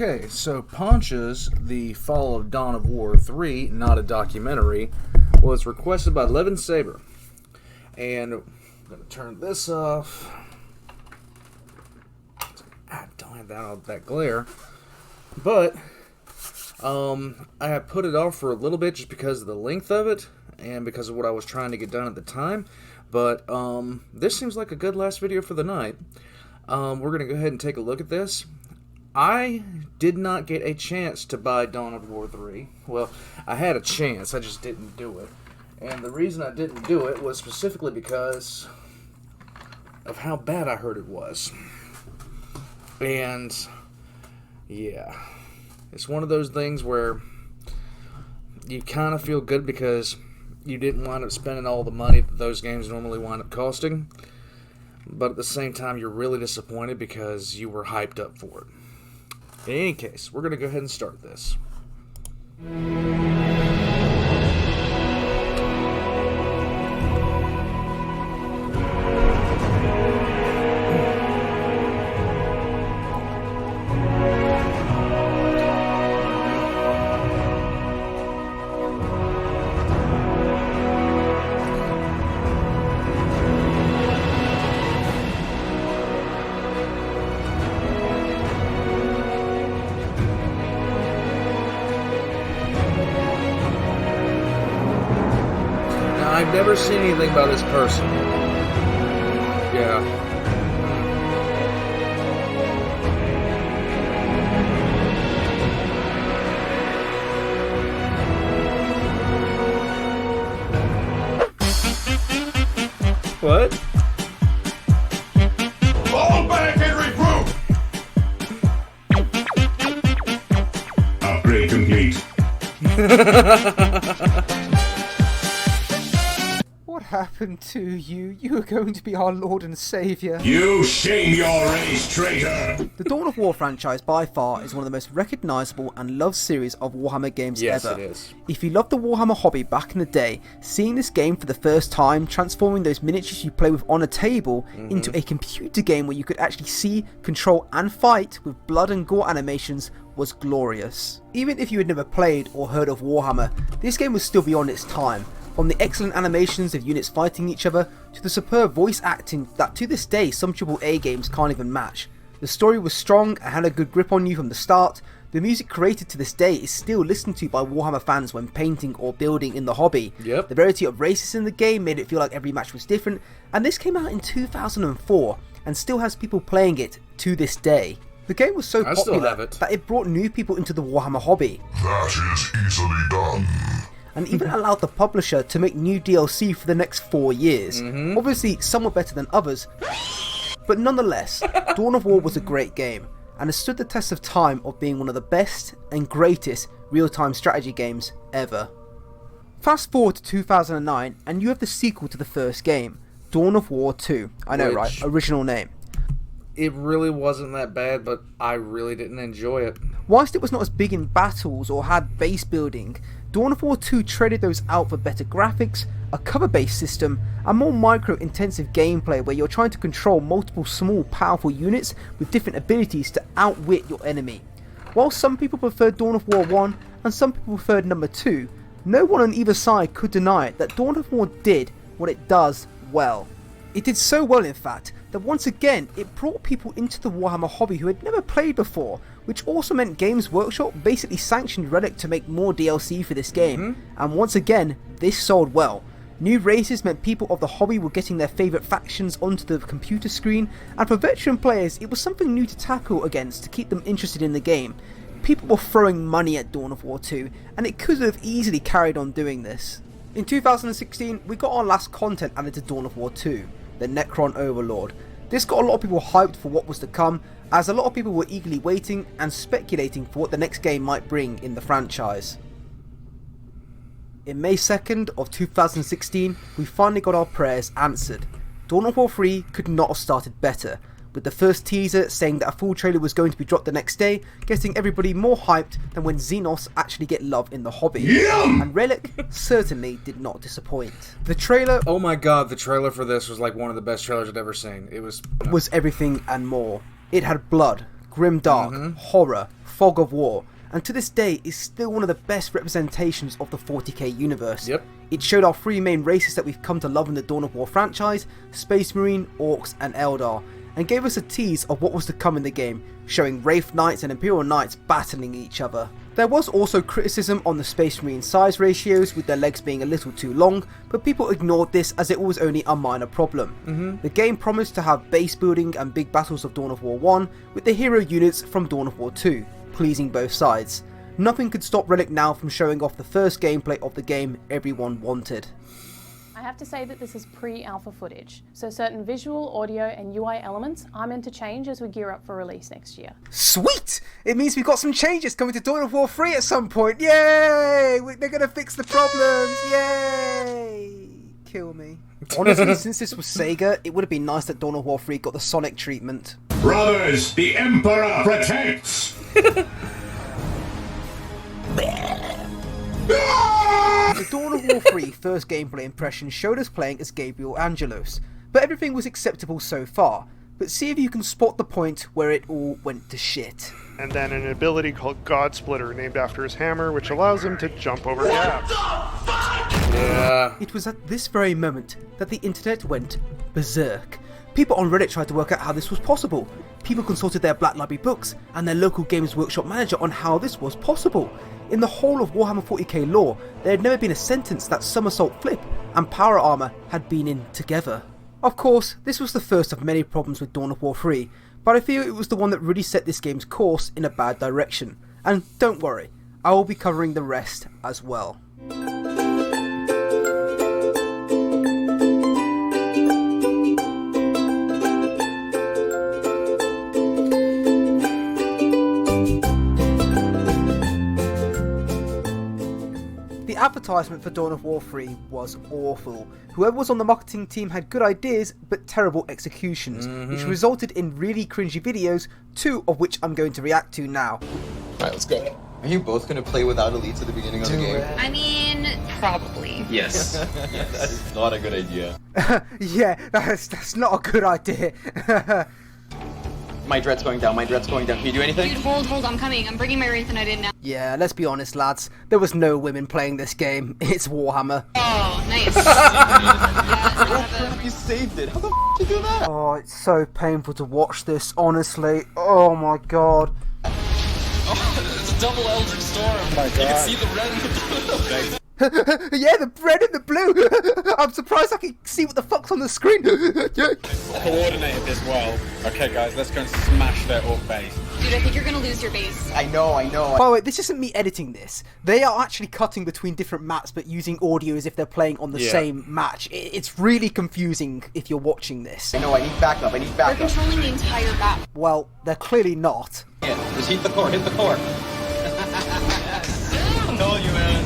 Okay, so Ponch's The Fall of Dawn of War 3, not a documentary, was requested by Levin Saber. And I'm going to turn this off. Don't have that glare. But I have put it off for a little bit just because of the length of it and because of what I was trying to get done at the time. But this seems like a good last video for the night. We're going to go ahead and take a look at this. I did not get a chance to buy Dawn of War 3. Well, I had a chance, I just didn't do it. And the reason I didn't do it was specifically because of how bad I heard it was. And, yeah. It's one of those things where you kind of feel good because you didn't wind up spending all the money that those games normally wind up costing. But at the same time, you're really disappointed because you were hyped up for it. In any case, we're going to go ahead and start this. I've never seen anything by this person. Yeah. What? Fall back and regroup! Upgrade complete. What happened to you? You were going to be our Lord and Saviour. You shame your race, traitor! The Dawn of War franchise by far is one of the most recognisable and loved series of Warhammer games ever. Yes, it is. If you loved the Warhammer hobby back in the day, seeing this game for the first time, transforming those miniatures you play with on a table into a computer game where you could actually see, control and fight with blood and gore animations was glorious. Even if you had never played or heard of Warhammer, this game was still beyond its time. From the excellent animations of units fighting each other, to the superb voice acting that to this day some AAA games can't even match. The story was strong and had a good grip on you from the start. The music created to this day is still listened to by Warhammer fans when painting or building in the hobby. Yep. The variety of races in the game made it feel like every match was different, and this came out in 2004 and still has people playing it to this day. The game was so popular that it brought new people into the Warhammer hobby. That is easily done. And even allowed the publisher to make new DLC for the next 4 years. Obviously, some were better than others, but nonetheless, Dawn of War was a great game, and has stood the test of time of being one of the best and greatest real-time strategy games ever. Fast forward to 2009, and you have the sequel to the first game, Dawn of War 2. I know, right? Original name. It really wasn't that bad, but I really didn't enjoy it. Whilst it was not as big in battles or had base building, Dawn of War 2 traded those out for better graphics, a cover-based system, and more micro-intensive gameplay where you're trying to control multiple small, powerful units with different abilities to outwit your enemy. While some people preferred Dawn of War 1 and some people preferred number 2, no one on either side could deny that Dawn of War did what it does well. It did so well, in fact, that once again it brought people into the Warhammer hobby who had never played before, which also meant Games Workshop basically sanctioned Relic to make more DLC for this game, and once again, this sold well. New races meant people of the hobby were getting their favourite factions onto the computer screen, and for veteran players it was something new to tackle against to keep them interested in the game. People were throwing money at Dawn of War 2, and it could have easily carried on doing this. In 2016, we got our last content added to Dawn of War 2, the Necron Overlord. This got a lot of people hyped for what was to come, as a lot of people were eagerly waiting and speculating for what the next game might bring in the franchise. In May 2nd of 2016, we finally got our prayers answered. Dawn of War 3 could not have started better, with the first teaser saying that a full trailer was going to be dropped the next day, getting everybody more hyped than when Xenos actually get love in the hobby. Yum! And Relic certainly did not disappoint. The trailer... Oh my god, the trailer for this was like one of the best trailers I'd ever seen. It was everything and more. It had blood, grimdark, horror, fog of war, and to this day is still one of the best representations of the 40k universe. Yep. It showed our three main races that we've come to love in the Dawn of War franchise, Space Marine, Orcs and Eldar, and gave us a tease of what was to come in the game, showing Wraith Knights and Imperial Knights battling each other. There was also criticism on the Space Marine size ratios, with their legs being a little too long, but people ignored this as it was only a minor problem. The game promised to have base building and big battles of Dawn of War 1 with the hero units from Dawn of War 2, pleasing both sides. Nothing could stop Relic now from showing off the first gameplay of the game everyone wanted. I have to say that this is pre-alpha footage, so certain visual, audio and UI elements are meant to change as we gear up for release next year. Sweet! It means we've got some changes coming to Dawn of War 3 at some point. Yay! They're gonna fix the problems. Yay! Kill me. Honestly, since this was Sega, it would have been nice that Dawn of War 3 got the Sonic treatment. Brothers, the Emperor protects! The Dawn of War 3 first gameplay impression showed us playing as Gabriel Angelos, but everything was acceptable so far. But see if you can spot the point where it all went to shit. And then an ability called God Splitter named after his hammer, which allows him to jump over gaps. Yeah. It was at this very moment that the internet went berserk. People on Reddit tried to work out how this was possible. People consulted their Black Library books and their local Games Workshop manager on how this was possible. In the whole of Warhammer 40k lore, there had never been a sentence that Somersault Flip and Power Armor had been in together. Of course, this was the first of many problems with Dawn of War 3, but I feel it was the one that really set this game's course in a bad direction. And don't worry, I will be covering the rest as well. The advertisement for Dawn of War 3 was awful. Whoever was on the marketing team had good ideas, but terrible executions, which resulted in really cringy videos, 2 of which I'm going to react to now. Alright, let's go. Are you both gonna play without elites at the beginning of the game? I mean, probably. Yes. That is not a good idea. Yeah, that's not a good idea. My dread's going down, my dread's going down. Can you do anything? Dude, hold, I'm coming. I'm bringing my Wraith and I didn't know. Yeah, let's be honest, lads. There was no women playing this game. It's Warhammer. Oh, nice. You saved it. How the f*** did you do that? Oh, it's so painful to watch this, honestly. Oh my god. Oh, it's a double Eldritch Storm. Oh my god. You can see the red and the blue. Yeah, the red and the blue! I'm surprised I can see what the fuck's on the screen! Coordinated this well. Okay guys, let's go and smash their orc base. Dude, I think you're gonna lose your base. I know. By the way, this isn't me editing this. They are actually cutting between different maps but using audio as if they're playing on the same match. It's really confusing if you're watching this. I know, I need backup, They're controlling the entire map. Well, they're clearly not. Yeah, just hit the core, hit the core. I told you, man.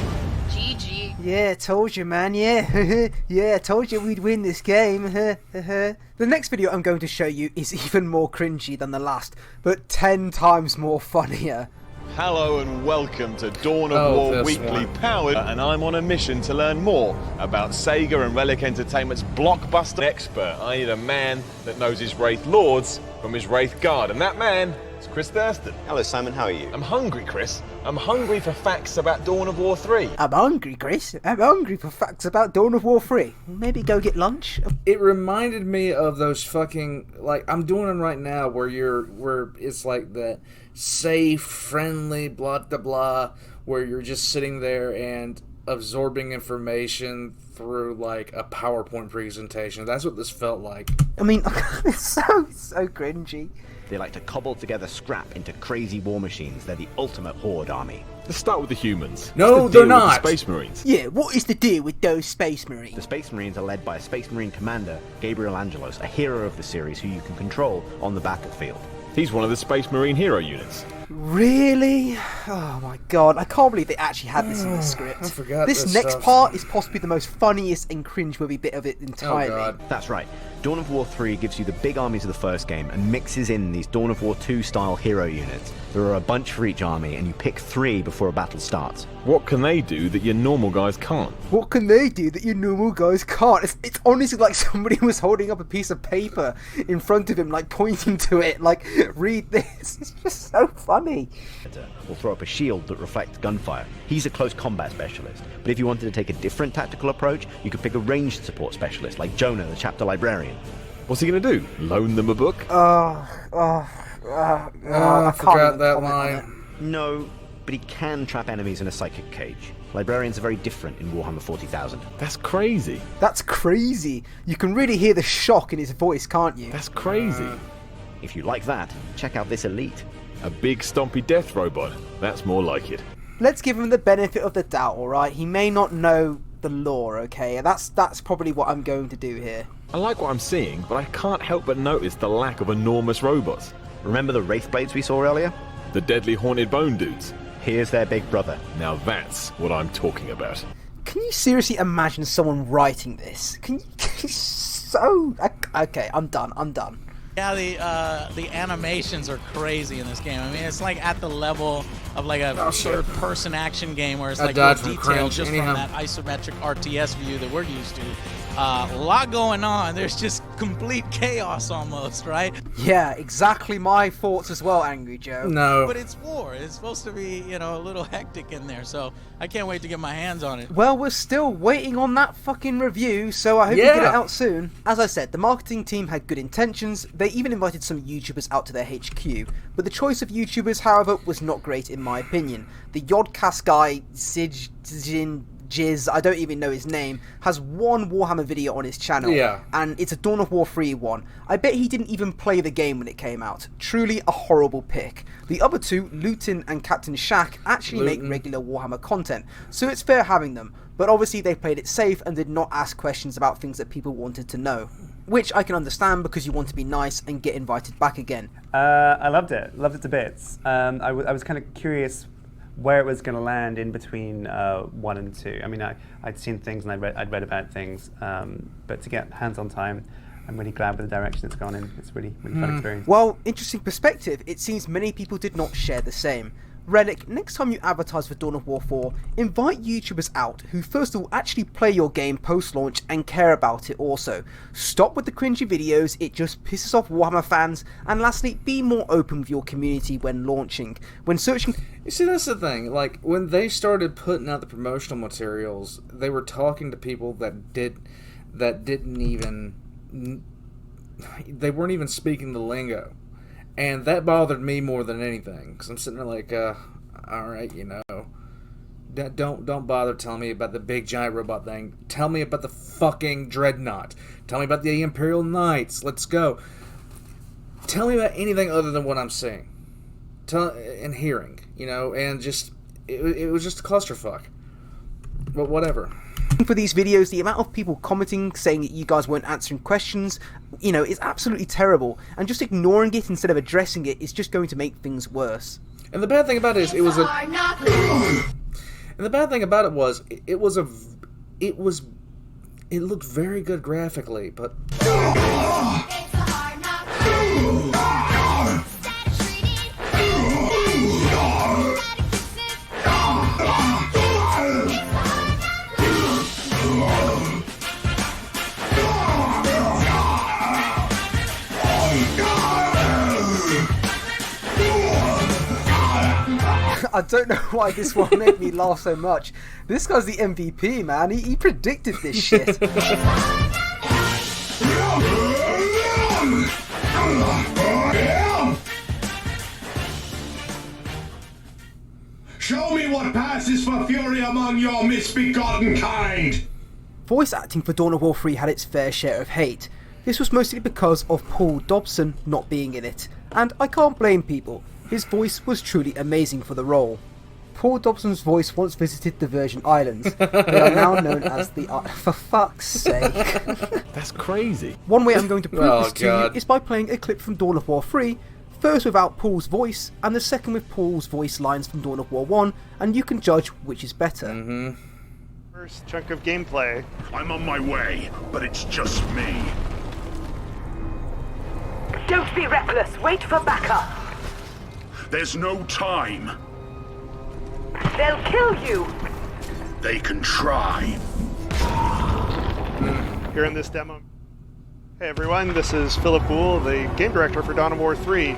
GG. Yeah, told you, man, yeah. Yeah, told you we'd win this game. The next video I'm going to show you is even more cringy than the last, but 10 times more funnier. Hello and welcome to Dawn of War Weekly Powered, and I'm on a mission to learn more about Sega and Relic Entertainment's blockbuster expert. I need a man that knows his Wraith Lords from his Wraith Guard, and that man is Chris Thurston. Hello Simon, how are you? I'm hungry, Chris. I'm hungry for facts about Dawn of War 3. I'm hungry, Chris. I'm hungry for facts about Dawn of War 3. Maybe go get lunch? It reminded me of those fucking, like, I'm doing them right now where it's like that safe, friendly, blah, blah, blah, where you're just sitting there and absorbing information through, like, a PowerPoint presentation. That's what this felt like. I mean, it's so cringy. They like to cobble together scrap into crazy war machines. They're the ultimate horde army. Let's start with the humans. No, What's the they're deal with not. the Space Marines. Yeah, what is the deal with those Space Marines? The Space Marines are led by a Space Marine commander, Gabriel Angelos, a hero of the series who you can control on the battlefield. He's one of the Space Marine hero units. Really? Oh my god, I can't believe they actually had this in the script. I forgot this this next stuff. part is possibly the most funniest and cringeworthy bit of it entirely. Oh god. That's right. Dawn of War 3 gives you the big armies of the first game and mixes in these Dawn of War 2 style hero units. There are a bunch for each army, and you pick 3 before a battle starts. What can they do that your normal guys can't? What can they do that your normal guys can't? It's honestly like somebody was holding up a piece of paper in front of him, like pointing to it, like, read this. It's just so funny. Will throw up a shield that reflects gunfire. He's a close combat specialist, but if you wanted to take a different tactical approach, you could pick a ranged support specialist like Jonah, the chapter librarian. What's he gonna do? Loan them a book? I forgot that line. No, but he can trap enemies in a psychic cage. Librarians are very different in Warhammer 40,000. That's crazy. That's crazy. You can really hear the shock in his voice, can't you? That's crazy. If you like that, check out this elite. A big stompy death robot. That's more like it. Let's give him the benefit of the doubt, alright? He may not know the lore, okay? That's probably what I'm going to do here. I like what I'm seeing, but I can't help but notice the lack of enormous robots. Remember the Wraithblades we saw earlier? The deadly haunted bone dudes. Here's their big brother. Now that's what I'm talking about. Can you seriously imagine someone writing this? Can you so... Okay, I'm done. Yeah, the animations are crazy in this game. I mean, it's like at the level of like a third-person action game where it's like real detailed just from that isometric RTS view that we're used to. A lot going on. There's just complete chaos almost, right? Yeah, exactly my thoughts as well, Angry Joe. No. But it's war. It's supposed to be, you know, a little hectic in there, so I can't wait to get my hands on it. Well, we're still waiting on that fucking review, so I hope you get it out soon. As I said, the marketing team had good intentions. They even invited some YouTubers out to their HQ, but the choice of YouTubers, however, was not great in my opinion. The Yodcast guy, Jizz, I don't even know his name, has one Warhammer video on his channel, and it's a Dawn of War 3 one. I bet he didn't even play the game when it came out. Truly a horrible pick. The other two, Luton and Captain Shack, actually make regular Warhammer content, so it's fair having them, but obviously they played it safe and did not ask questions about things that people wanted to know. Which I can understand because you want to be nice and get invited back again. I loved it to bits. I was kind of curious where it was going to land in between 1 and 2. I mean, I'd seen things and I'd read about things, but to get hands-on time, I'm really glad with the direction it's gone in. It's really fun experience. Well, interesting perspective. It seems many people did not share the same. Relic, next time you advertise for Dawn of War 4, invite YouTubers out who first of all actually play your game post-launch and care about it also. Stop with the cringy videos, it just pisses off Warhammer fans, and lastly, be more open with your community when launching. When searching... You see, that's the thing, like, when they started putting out the promotional materials, they were talking to people that didn't even... They weren't even speaking the lingo. And that bothered me more than anything, because I'm sitting there like, alright, you know, don't bother telling me about the big giant robot thing. Tell me about the fucking Dreadnought. Tell me about the Imperial Knights. Let's go. Tell me about anything other than what I'm seeing and hearing, you know, and just, it was just a clusterfuck. But whatever. For these videos, the amount of people commenting saying that you guys weren't answering questions, you know, is absolutely terrible, and just ignoring it instead of addressing it is just going to make things worse. And the bad thing about it is it looked very good graphically, but I don't know why this one made me laugh so much. This guy's the MVP, man. He predicted this shit. Show me what passes for fury among your misbegotten kind! Voice acting for Dawn of War 3 had its fair share of hate. This was mostly because of Paul Dobson not being in it, and I can't blame people. His voice was truly amazing for the role. Paul Dobson's voice once visited the Virgin Islands. They are now known as the... For fuck's sake. That's crazy. One way I'm going to prove this to you is by playing a clip from Dawn of War 3, first without Paul's voice, and the second with Paul's voice lines from Dawn of War 1, and you can judge which is better. First chunk of gameplay. I'm on my way, but it's just me. Don't be reckless. Wait for backup. There's no time. They'll kill you. They can try. Here in this demo. Hey everyone, this is Philip Boole, the game director for Dawn of War 3,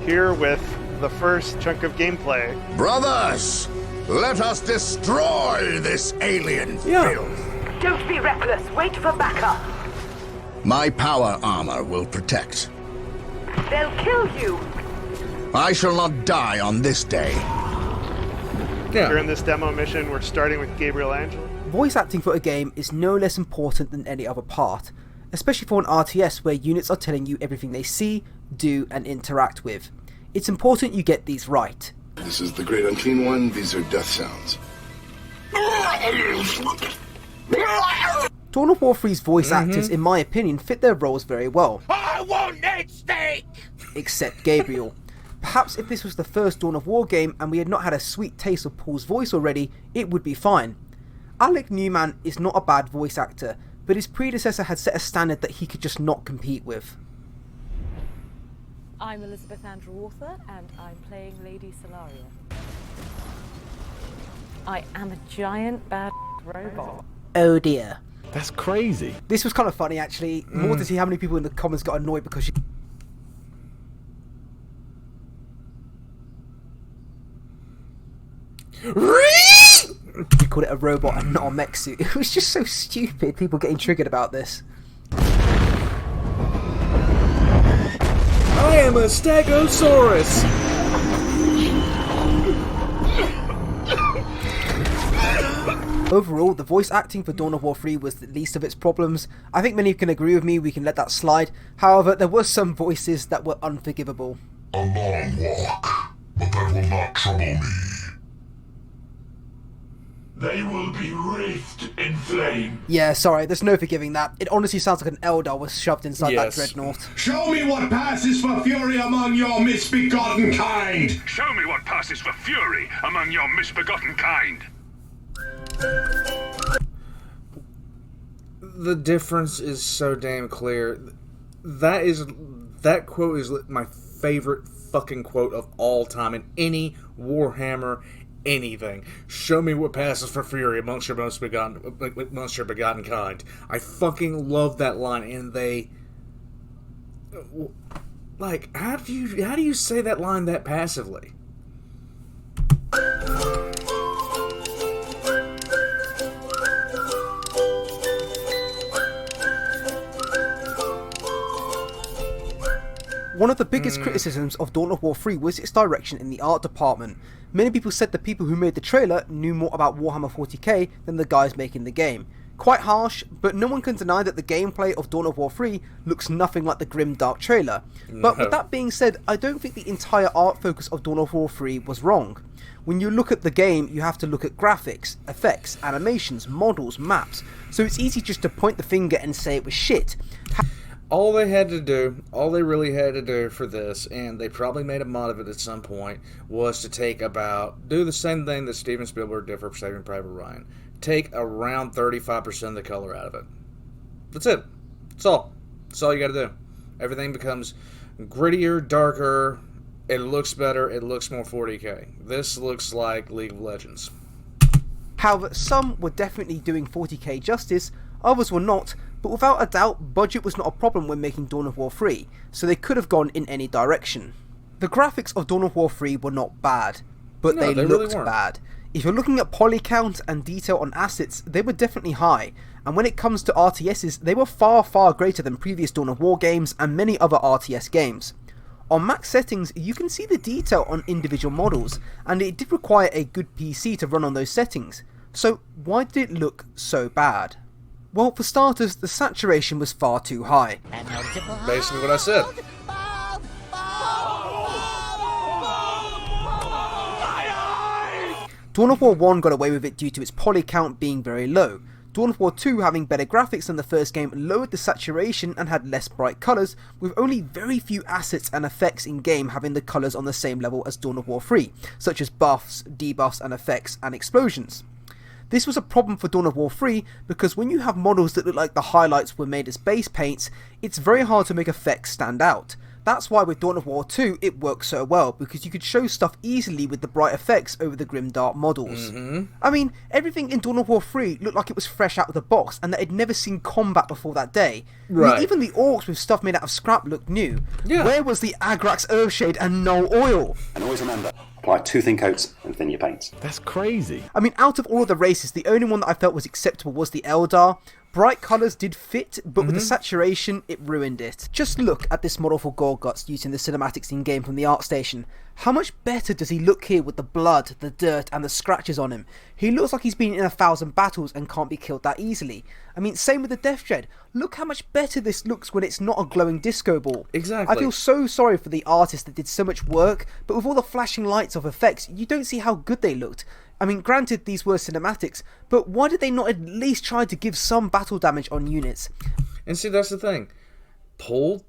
here with the first chunk of gameplay. Brothers, let us destroy this alien filth. Don't be reckless. Wait for backup. My power armor will protect. They'll kill you. I shall not die on this day. Here in this demo mission, we're starting with Gabriel Angelo. Voice acting for a game is no less important than any other part, especially for an RTS where units are telling you everything they see, do, and interact with. It's important you get these right. This is the Great Unclean One, these are death sounds. Dawn of War 3's voice actors, in my opinion, fit their roles very well. I want that steak! Except Gabriel. Perhaps if this was the first Dawn of War game and we had not had a sweet taste of Paul's voice already, it would be fine. Alec Newman is not a bad voice actor, but his predecessor had set a standard that he could just not compete with. I'm Elizabeth Andrew Author, and I'm playing Lady Salaria. I am a giant bad robot. Oh dear. That's crazy. This was kind of funny actually, more to see how many people in the comments got annoyed because she... You called it a robot and not a mech suit. It was just so stupid, people getting triggered about this. I am a Stegosaurus! Overall, the voice acting for Dawn of War 3 was the least of its problems. I think many can agree with me, we can let that slide. However, there were some voices that were unforgivable. A long walk, but that will not trouble me. They will be wreathed in flame. Yeah, sorry, there's no forgiving that. It honestly sounds like an Eldar was shoved inside that dreadnought. Show me what passes for fury among your misbegotten kind! Show me what passes for fury among your misbegotten kind! The difference is so damn clear. That quote is my favorite fucking quote of all time in any Warhammer anything. Show me what passes for fury amongst your begotten kind. I fucking love that line, and they like how do you say that line that passively? One of the biggest criticisms of Dawn of War 3 was its direction in the art department. Many people said the people who made the trailer knew more about Warhammer 40k than the guys making the game. Quite harsh, but no one can deny that the gameplay of Dawn of War 3 looks nothing like the grim dark trailer. But with that being said, I don't think the entire art focus of Dawn of War 3 was wrong. When you look at the game, you have to look at graphics, effects, animations, models, maps, so it's easy just to point the finger and say it was shit. All they really had to do for this, and they probably made a mod of it at some point, was to do the same thing that Steven Spielberg did for Saving Private Ryan. Take around 35% of the color out of it. That's it. That's all. That's all you gotta do. Everything becomes grittier, darker, it looks better, it looks more 40k. This looks like League of Legends. However, some were definitely doing 40k justice, others were not, but without a doubt, budget was not a problem when making Dawn of War 3, so they could have gone in any direction. The graphics of Dawn of War 3 were not bad, but they looked really bad. If you're looking at poly count and detail on assets, they were definitely high, and when it comes to RTSs, they were far greater than previous Dawn of War games and many other RTS games. On max settings, you can see the detail on individual models, and it did require a good PC to run on those settings, so why did it look so bad? Well, for starters, the saturation was far too high. Basically what I said. Dawn of War 1 got away with it due to its poly count being very low. Dawn of War 2, having better graphics than the first game, lowered the saturation and had less bright colours, with only very few assets and effects in game having the colours on the same level as Dawn of War 3, such as buffs, debuffs and effects and explosions. This was a problem for Dawn of War 3 because when you have models that look like the highlights were made as base paints, it's very hard to make effects stand out. That's why with Dawn of War 2 it works so well, because you could show stuff easily with the bright effects over the grimdark models. I mean, everything in Dawn of War 3 looked like it was fresh out of the box and that it had never seen combat before that day. Right. I mean, even the orcs with stuff made out of scrap looked new. Yeah. Where was the Agrax Earthshade and no oil? And always remember, apply 2 thin coats and thin your paints. That's crazy. I mean, out of all of the races, the only one that I felt was acceptable was the Eldar. Bright colours did fit, but with the saturation, it ruined it. Just look at this model for Gorguts using the cinematics in-game from the art station. How much better does he look here with the blood, the dirt, and the scratches on him? He looks like he's been in 1,000 battles and can't be killed that easily. I mean, same with the Death Dread. Look how much better this looks when it's not a glowing disco ball. Exactly. I feel so sorry for the artist that did so much work, but with all the flashing lights of effects, you don't see how good they looked. I mean, granted these were cinematics, but why did they not at least try to give some battle damage on units? And see, that's the thing. Pull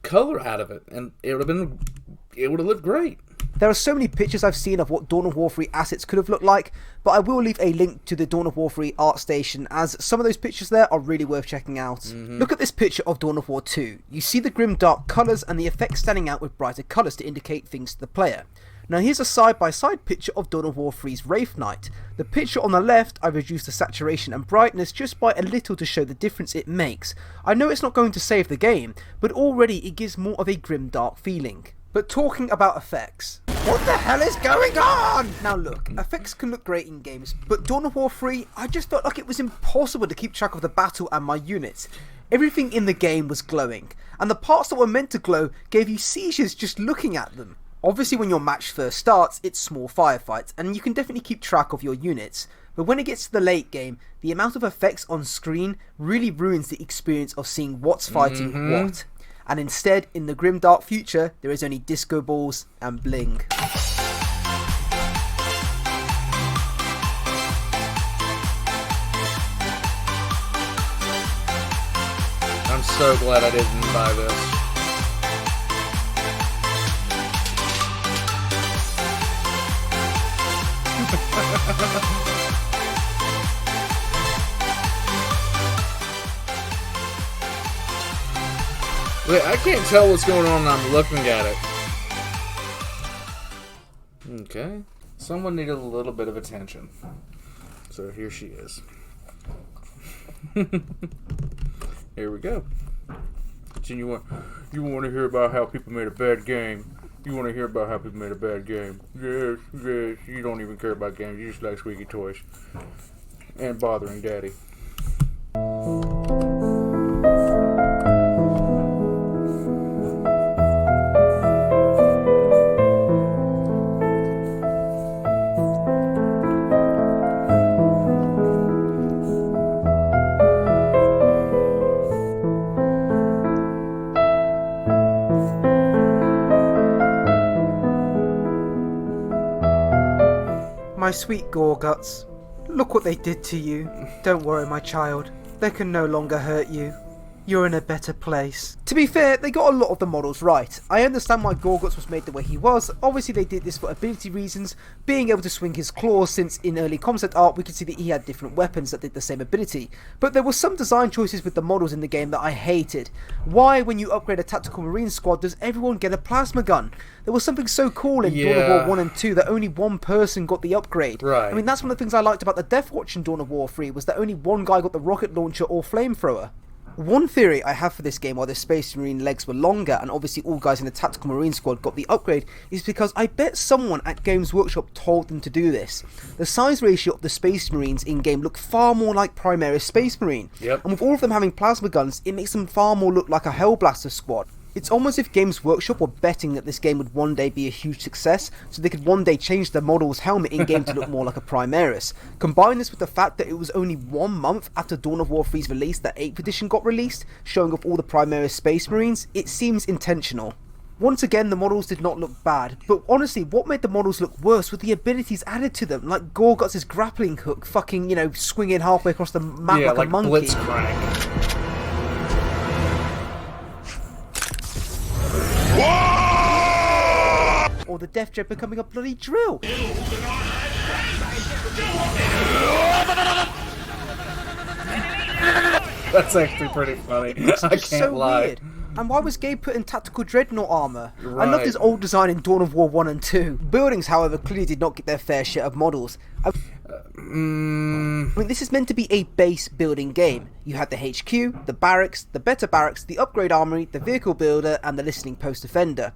color out of it, and it would have looked great. There are so many pictures I've seen of what Dawn of War 3 assets could have looked like, but I will leave a link to the Dawn of War 3 art station, as some of those pictures there are really worth checking out. Look at this picture of Dawn of War 2. You see the grim dark colours and the effects standing out with brighter colours to indicate things to the player. Now here's a side-by-side picture of Dawn of War 3's Wraith Knight. The picture on the left, I reduced the saturation and brightness just by a little to show the difference it makes. I know it's not going to save the game, but already it gives more of a grim dark feeling. But talking about effects, what the hell is going on? Now look, effects can look great in games, but Dawn of War 3, I just felt like it was impossible to keep track of the battle and my units. Everything in the game was glowing, and the parts that were meant to glow gave you seizures just looking at them. Obviously when your match first starts, it's small firefights, and you can definitely keep track of your units. But when it gets to the late game, the amount of effects on screen really ruins the experience of seeing what's fighting what. And instead, in the grim dark future, there is only disco balls and bling. I'm so glad I didn't buy this. Wait, I can't tell what's going on when I'm looking at it. Okay. Someone needed a little bit of attention. So here she is. Here we go. You want to hear about how people made a bad game? You want to hear about how people made a bad game? Yes, yes. You don't even care about games. You just like squeaky toys. And bothering daddy. My sweet Gorguts, look what they did to you. Don't worry, my child. They can no longer hurt you. You're in a better place. To be fair, they got a lot of the models right. I understand why Gorguts was made the way he was. Obviously they did this for ability reasons, being able to swing his claws, since in early concept art we could see that he had different weapons that did the same ability. But there were some design choices with the models in the game that I hated. Why, when you upgrade a tactical marine squad, does everyone get a plasma gun? There was something so cool in Dawn of War 1 and 2 that only one person got the upgrade. Right. I mean, that's one of the things I liked about the Death Watch in Dawn of War 3, was that only one guy got the rocket launcher or flamethrower. One theory I have for this game, why the Space Marine legs were longer and obviously all guys in the Tactical Marine Squad got the upgrade, is because I bet someone at Games Workshop told them to do this. The size ratio of the Space Marines in-game look far more like Primaris Space Marine. Yep. And with all of them having plasma guns, it makes them far more look like a Hellblaster squad. It's almost as if Games Workshop were betting that this game would one day be a huge success, so they could one day change the model's helmet in-game to look more like a Primaris. Combine this with the fact that it was only 1 month after Dawn of War 3's release that 8th edition got released, showing off all the Primaris Space Marines, it seems intentional. Once again, the models did not look bad, but honestly, what made the models look worse were the abilities added to them, like Gorguts' grappling hook fucking, swinging halfway across the map like a monkey. Blitzcrank. Or the Death Dread becoming a bloody drill. That's actually pretty funny. It's I just can't so lie. weird. And why was Gabe put in tactical dreadnought armor? Right. I love this old design in Dawn of War 1 and 2. Buildings, however, clearly did not get their fair share of models. I mean, this is meant to be a base building game. You had the HQ, the barracks, the better barracks, the upgrade armory, the vehicle builder, and the listening post defender.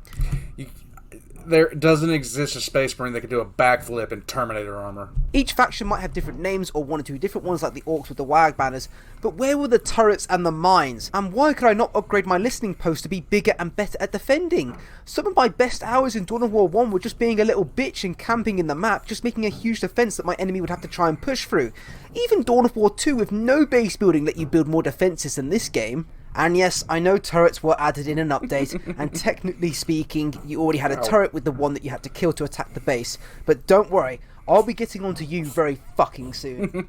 There doesn't exist a Space Marine that can do a backflip in Terminator armor. Each faction might have different names, or one or two different ones like the Orcs with the WAG banners, but where were the turrets and the mines? And why could I not upgrade my listening post to be bigger and better at defending? Some of my best hours in Dawn of War 1 were just being a little bitch and camping in the map, just making a huge defense that my enemy would have to try and push through. Even Dawn of War 2 with no base building let you build more defenses than this game. And yes, I know turrets were added in an update, and technically speaking, you already had a turret with the one that you had to kill to attack the base. But don't worry, I'll be getting onto you very fucking soon.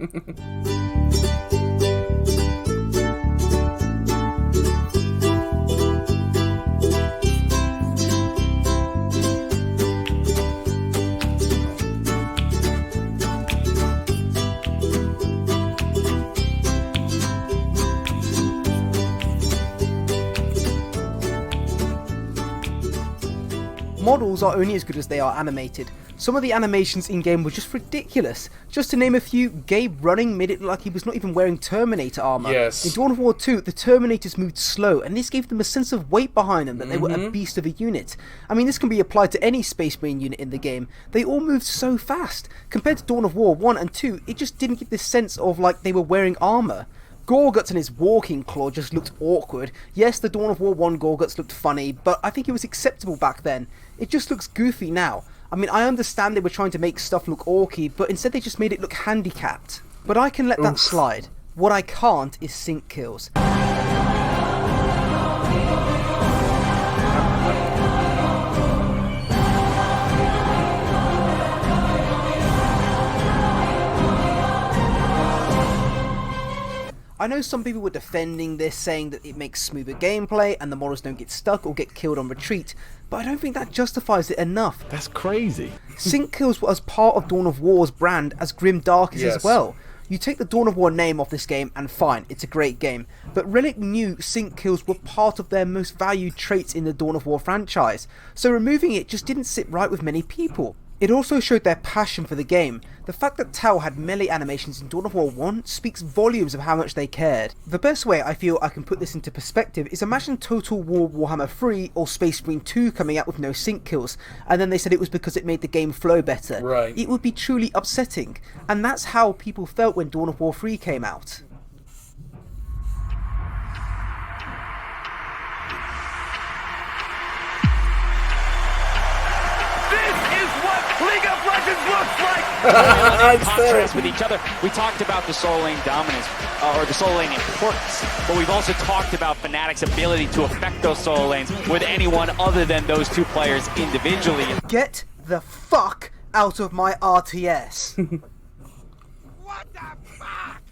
Models are only as good as they are animated. Some of the animations in-game were just ridiculous. Just to name a few, Gabe running made it look like he was not even wearing Terminator armor. Yes. In Dawn of War 2, the Terminators moved slow, and this gave them a sense of weight behind them, that they were a beast of a unit. I mean, this can be applied to any Space Marine unit in the game. They all moved so fast. Compared to Dawn of War 1 and 2, it just didn't give this sense of like they were wearing armor. Gorguts and his walking claw just looked awkward. Yes, the Dawn of War 1 Gorguts looked funny, but I think it was acceptable back then. It just looks goofy now. I mean, I understand they were trying to make stuff look orky, but instead they just made it look handicapped. But I can let that slide. What I can't is sync kills. I know some people were defending this, saying that it makes smoother gameplay and the models don't get stuck or get killed on retreat, but I don't think that justifies it enough. That's crazy. Sync kills were as part of Dawn of War's brand as Grim Dark is as well. You take the Dawn of War name off this game and fine, it's a great game, but Relic knew sync kills were part of their most valued traits in the Dawn of War franchise, so removing it just didn't sit right with many people. It also showed their passion for the game. The fact that Tau had melee animations in Dawn of War 1 speaks volumes of how much they cared. The best way I feel I can put this into perspective is imagine Total War Warhammer 3 or Space Marine 2 coming out with no sync kills, and then they said it was because it made the game flow better. Right. It would be truly upsetting, and that's how people felt when Dawn of War 3 came out. League of Legends looks like! Contrast with each other. We talked about the Soul Lane dominance, or the Soul Lane importance, but we've also talked about Fnatic's ability to affect those Soul Lanes with anyone other than those two players individually. Get the fuck out of my RTS! What the fuck?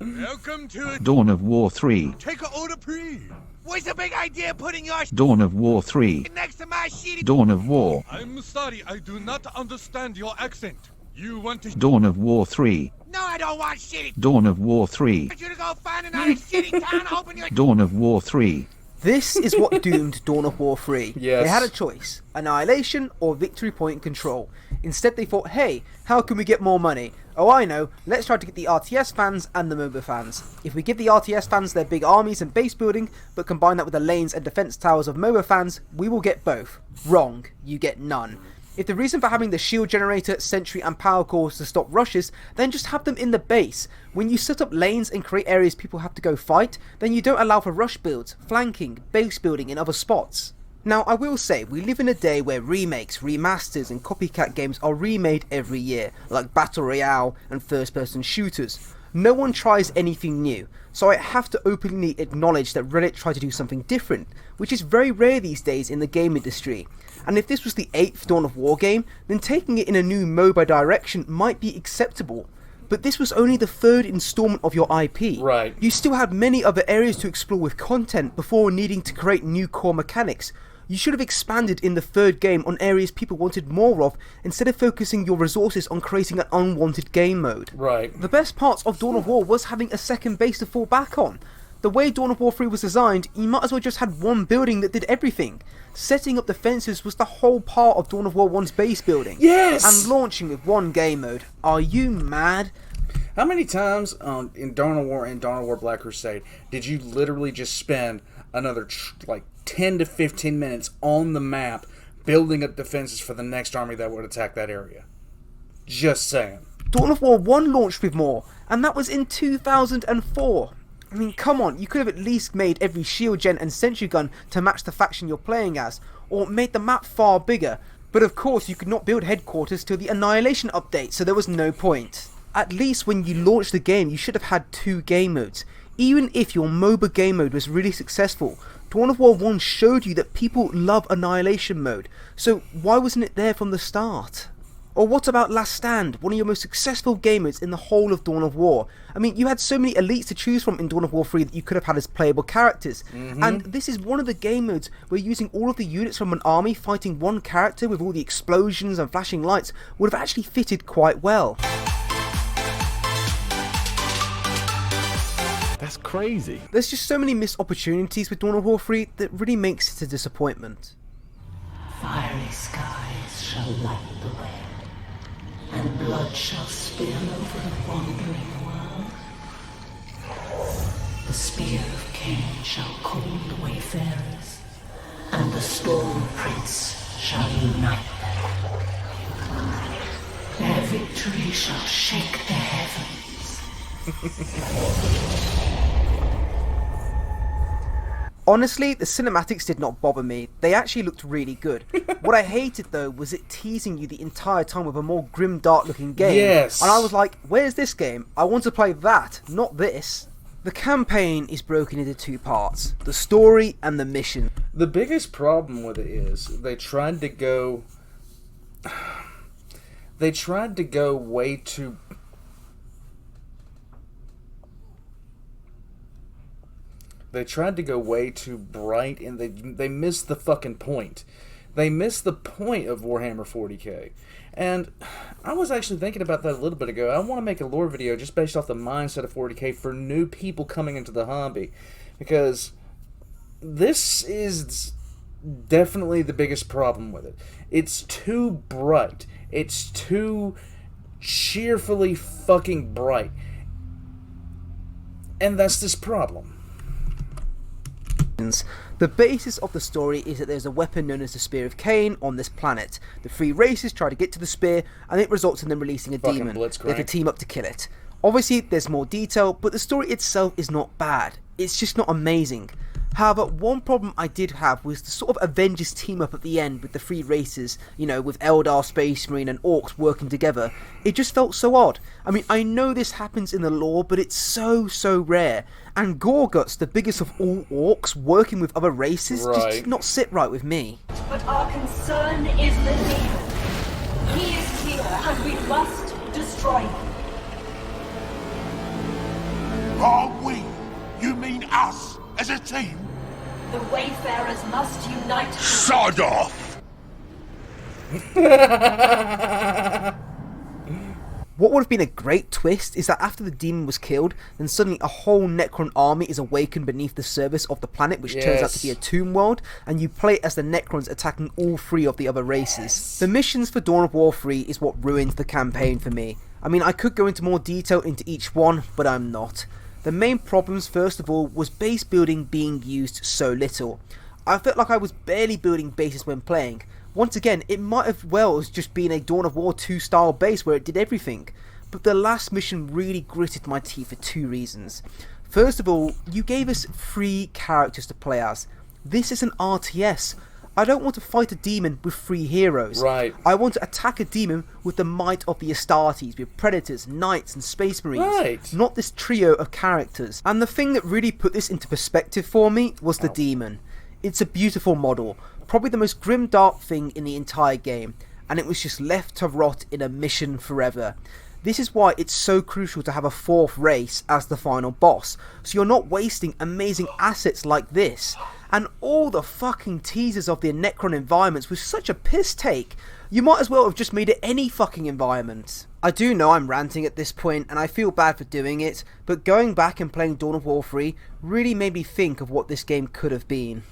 Welcome to Dawn of War 3. Take a order, please. What's the big idea putting your Dawn of War 3. next to my shitty Dawn of War. I'm sorry, I do not understand your accent. You want to Dawn of War 3. No, I don't want shitty. Dawn of War 3. I want you to go find another shitty town, open your Dawn of War 3. This is what doomed Dawn of War 3. Yes. They had a choice, Annihilation or Victory Point Control. Instead they thought, hey, how can we get more money? Oh, I know, let's try to get the RTS fans and the MOBA fans. If we give the RTS fans their big armies and base building, but combine that with the lanes and defense towers of MOBA fans, we will get both. Wrong, you get none. If the reason for having the shield generator, sentry and power cores is to stop rushes, then just have them in the base. When you set up lanes and create areas people have to go fight, then you don't allow for rush builds, flanking, base building in other spots. Now, I will say, we live in a day where remakes, remasters and copycat games are remade every year, like Battle Royale and first-person shooters. No one tries anything new, so I have to openly acknowledge that Reddit tried to do something different, which is very rare these days in the game industry. And if this was the 8th Dawn of War game, then taking it in a new MOBA direction might be acceptable. But this was only the 3rd installment of your IP. Right. You still had many other areas to explore with content before needing to create new core mechanics. You should have expanded in the third game on areas people wanted more of, instead of focusing your resources on creating an unwanted game mode. Right. The best parts of Dawn of War was having a second base to fall back on. The way Dawn of War 3 was designed, you might as well just had one building that did everything. Setting up defences was the whole part of Dawn of War 1's base building. Yes! And launching with one game mode. Are you mad? How many times in Dawn of War and Dawn of War Black Crusade did you literally just spend another 10 to 15 minutes on the map building up defenses for the next army that would attack that area? Just saying. Dawn of War 1 launched with more, and that was in 2004. I mean, come on, you could have at least made every shield gen and sentry gun to match the faction you're playing as, or made the map far bigger. But of course, you could not build headquarters till the Annihilation update, so there was no point. At least when you launched the game, you should have had 2 game modes. Even if your MOBA game mode was really successful, Dawn of War 1 showed you that people love Annihilation mode, so why wasn't it there from the start? Or what about Last Stand, one of your most successful game modes in the whole of Dawn of War? I mean, you had so many elites to choose from in Dawn of War 3 that you could have had as playable characters. And this is one of the game modes where using all of the units from an army fighting one character with all the explosions and flashing lights would have actually fitted quite well. That's crazy. There's just so many missed opportunities with Dawn of War 3 that really makes it a disappointment. Fiery skies shall light the way, and blood shall spill over the wandering world. The spear of Cain shall call the wayfarers, and the Storm Prince shall unite them. Their victory shall shake the heavens. Honestly, the cinematics did not bother me. They actually looked really good. What I hated though was it teasing you the entire time with a more grim, dark looking game. Yes. And I was like, where's this game? I want to play that, not this. The campaign is broken into 2 parts, the story and the mission. The biggest problem with it is they tried to go way too bright, and they missed the fucking point. They missed the point of Warhammer 40k. And I was actually thinking about that a little bit ago. I want to make a lore video just based off the mindset of 40k for new people coming into the hobby. Because this is definitely the biggest problem with it. It's too bright. It's too cheerfully fucking bright. And that's this problem. The basis of the story is that there's a weapon known as the Spear of Cain on this planet. The 3 races try to get to the spear, and it results in them releasing a demon. They have to team up to kill it. Obviously, there's more detail, but the story itself is not bad. It's just not amazing. However, one problem I did have was the sort of Avengers team up at the end with the 3 races, you know, with Eldar, Space Marine and Orcs working together. It just felt so odd. I mean, I know this happens in the lore, but it's so rare. And Gorguts, the biggest of all Orcs, working with other races, just did not sit right with me. But our concern is the demon. He is here, and we must destroy him. Are we? You mean us, as a team? The Wayfarers must unite. Sod off! What would have been a great twist is that after the demon was killed, then suddenly a whole Necron army is awakened beneath the surface of the planet, which turns out to be a tomb world, and you play as the Necrons attacking all 3 of the other races. The missions for Dawn of War 3 is what ruined the campaign for me. I mean, I could go into more detail into each one, but I'm not. The main problems, first of all, was base building being used so little. I felt like I was barely building bases when playing. Once again, it might have well as just been a Dawn of War 2 style base where it did everything. But the last mission really gritted my teeth for 2 reasons. First of all, you gave us 3 characters to play as. This is an RTS. I don't want to fight a demon with 3 heroes. Right. I want to attack a demon with the might of the Astartes, with Predators, Knights and Space Marines. Right. Not this trio of characters. And the thing that really put this into perspective for me was the demon. It's a beautiful model, probably the most grim dark thing in the entire game, and it was just left to rot in a mission forever. This is why it's so crucial to have a 4th race as the final boss, so you're not wasting amazing assets like this. and all the fucking teasers of the Necron environments was such a piss take. You might as well have just made it any fucking environment. I do know I'm ranting at this point, and I feel bad for doing it, but going back and playing Dawn of War 3 really made me think of what this game could have been.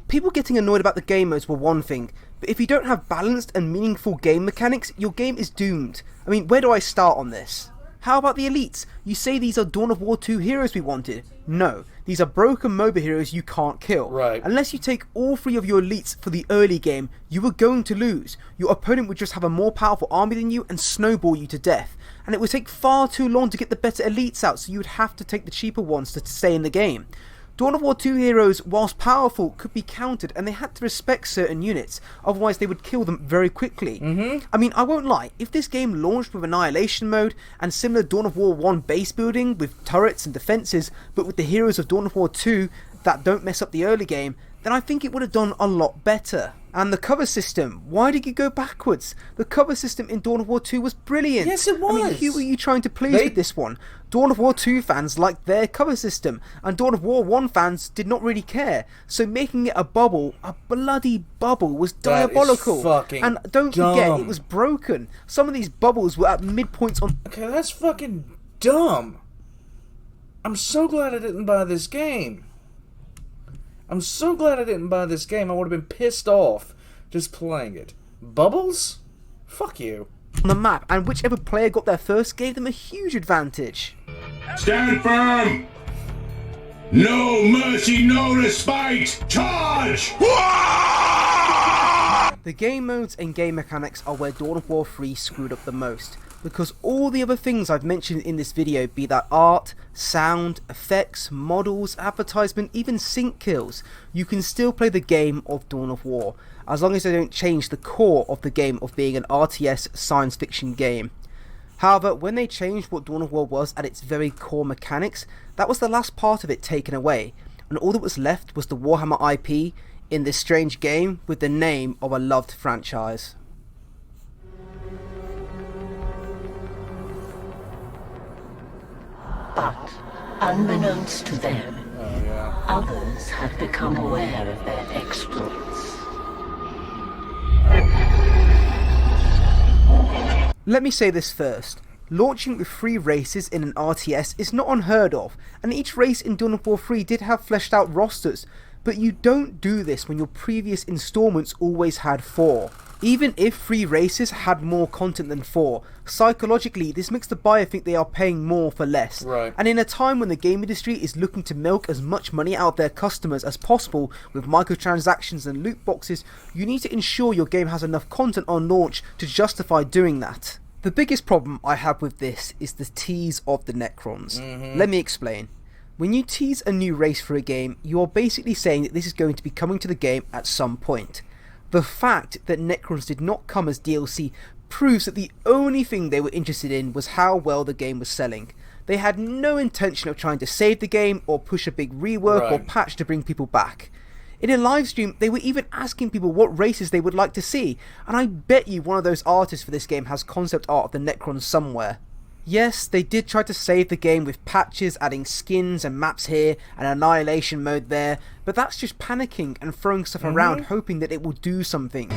People getting annoyed about the game modes were one thing, but if you don't have balanced and meaningful game mechanics, your game is doomed. I mean, where do I start on this? How about the elites? You say these are Dawn of War 2 heroes we wanted. No, these are broken MOBA heroes you can't kill. Right. Unless you take all 3 of your elites for the early game, you were going to lose. Your opponent would just have a more powerful army than you and snowball you to death. And it would take far too long to get the better elites out, so you would have to take the cheaper ones to stay in the game. Dawn of War 2 heroes, whilst powerful, could be countered, and they had to respect certain units, otherwise they would kill them very quickly. I mean, I won't lie, if this game launched with Annihilation mode, and similar Dawn of War 1 base building, with turrets and defences, but with the heroes of Dawn of War 2 that don't mess up the early game, then I think it would have done a lot better. And the cover system, why did you go backwards? The cover system in Dawn of War 2 was brilliant. Yes, it was. I mean, who were you trying to please with this one? Dawn of War 2 fans liked their cover system, and Dawn of War 1 fans did not really care. So making it a bubble, a bloody bubble, was diabolical. That is fucking and don't dumb. forget, it was broken. Some of these bubbles were at midpoints on... Okay, that's fucking dumb. I'm so glad I didn't buy this game. I'm so glad I didn't buy this game. I would have been pissed off just playing it. Bubbles? Fuck you. On the map, and whichever player got there first gave them a huge advantage. Stand firm! No mercy, no respite! Charge! The game modes and game mechanics are where Dawn of War 3 screwed up the most, because all the other things I've mentioned in this video, be that art, sound, effects, models, advertisement, even sync kills, you can still play the game of Dawn of War, as long as they don't change the core of the game of being an RTS science fiction game. However, when they changed what Dawn of War was at its very core mechanics, that was the last part of it taken away, and all that was left was the Warhammer IP in this strange game with the name of a loved franchise. But, unbeknownst to them, others had become aware of their exploits. Let me say this first. Launching with 3 races in an RTS is not unheard of, and each race in Dawn of War 3 did have fleshed out rosters, but you don't do this when your previous installments always had 4. Even if 3 races had more content than 4, psychologically this makes the buyer think they are paying more for less. Right. And in a time when the game industry is looking to milk as much money out of their customers as possible with microtransactions and loot boxes, you need to ensure your game has enough content on launch to justify doing that. The biggest problem I have with this is the tease of the Necrons. Let me explain. When you tease a new race for a game, you are basically saying that this is going to be coming to the game at some point. The fact that Necrons did not come as DLC proves that the only thing they were interested in was how well the game was selling. They had no intention of trying to save the game or push a big rework or patch to bring people back. In a live stream, they were even asking people what races they would like to see, and I bet you one of those artists for this game has concept art of the Necrons somewhere. Yes, they did try to save the game with patches, adding skins and maps here and annihilation mode there, but that's just panicking and throwing stuff around hoping that it will do something.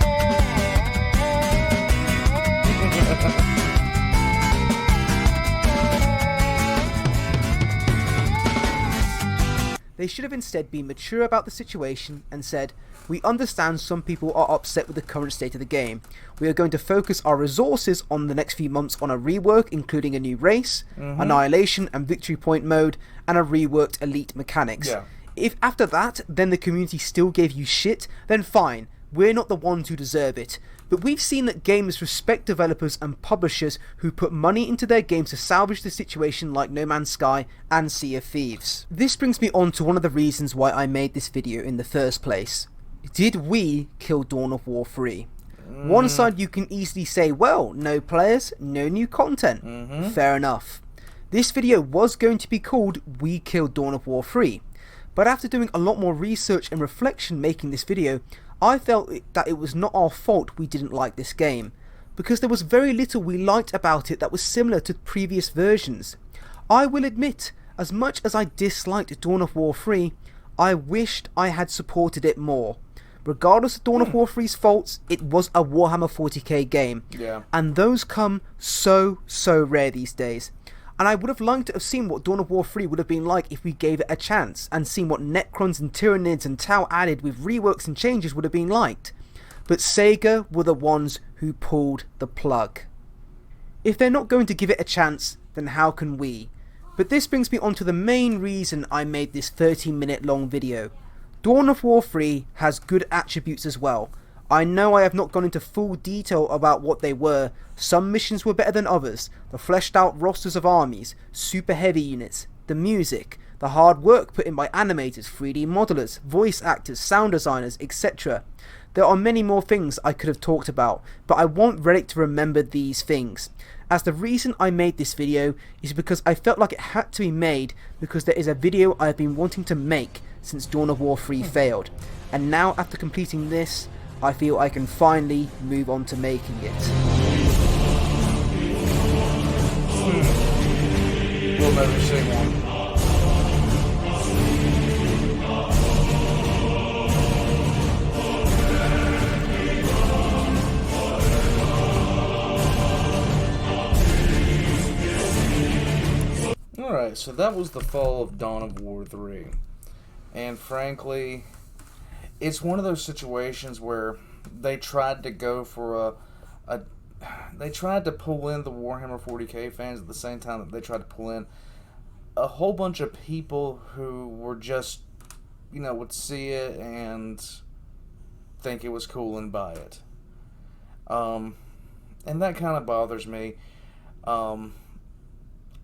They should have instead been mature about the situation and said, we understand some people are upset with the current state of the game. We are going to focus our resources on the next few months on a rework, including a new race, annihilation and victory point mode, and a reworked elite mechanics. If after that, then the community still gave you shit, then fine, we're not the ones who deserve it. But we've seen that gamers respect developers and publishers who put money into their games to salvage the situation, like No Man's Sky and Sea of Thieves. This brings me on to one of the reasons why I made this video in the first place. Did we kill Dawn of War 3? One side you can easily say, well, no players, no new content. Fair enough. This video was going to be called We Killed Dawn of War 3, but after doing a lot more research and reflection making this video, I felt that it was not our fault we didn't like this game. because there was very little we liked about it that was similar to previous versions. I will admit, as much as I disliked Dawn of War 3, I wished I had supported it more. Regardless of Dawn of War 3's faults, it was a Warhammer 40k game. Yeah. And those come so rare these days. And I would have liked to have seen what Dawn of War 3 would have been like if we gave it a chance, and seen what Necrons and Tyranids and Tau added with reworks and changes would have been like. But Sega were the ones who pulled the plug. If they're not going to give it a chance, then how can we? But this brings me on to the main reason I made this 30-minute long video. Dawn of War 3 has good attributes as well. I know I have not gone into full detail about what they were. Some missions were better than others. The fleshed out rosters of armies, super heavy units, the music, the hard work put in by animators, 3D modelers, voice actors, sound designers, etc. There are many more things I could have talked about, but I want Reddit to remember these things. As the reason I made this video is because I felt like it had to be made, because there is a video I have been wanting to make since Dawn of War 3 failed. And now, after completing this, I feel I can finally move on to making it. We'll never see one. Alright, so that was the fall of Dawn of War 3. And frankly, it's one of those situations where they tried to go for they tried to pull in the Warhammer 40k fans at the same time that they tried to pull in a whole bunch of people who were just, would see it and think it was cool and buy it. And that kind of bothers me.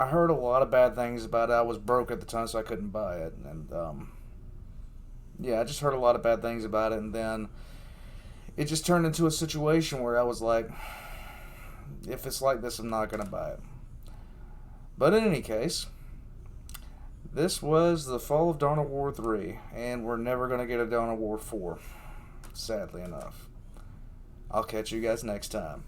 I heard a lot of bad things about it. I was broke at the time, so I couldn't buy it. And, yeah, I just heard a lot of bad things about it. And then it just turned into a situation where I was like, if it's like this, I'm not going to buy it. But in any case, this was the fall of Dawn of War 3. And we're never going to get a Dawn of War 4. Sadly enough. I'll catch you guys next time.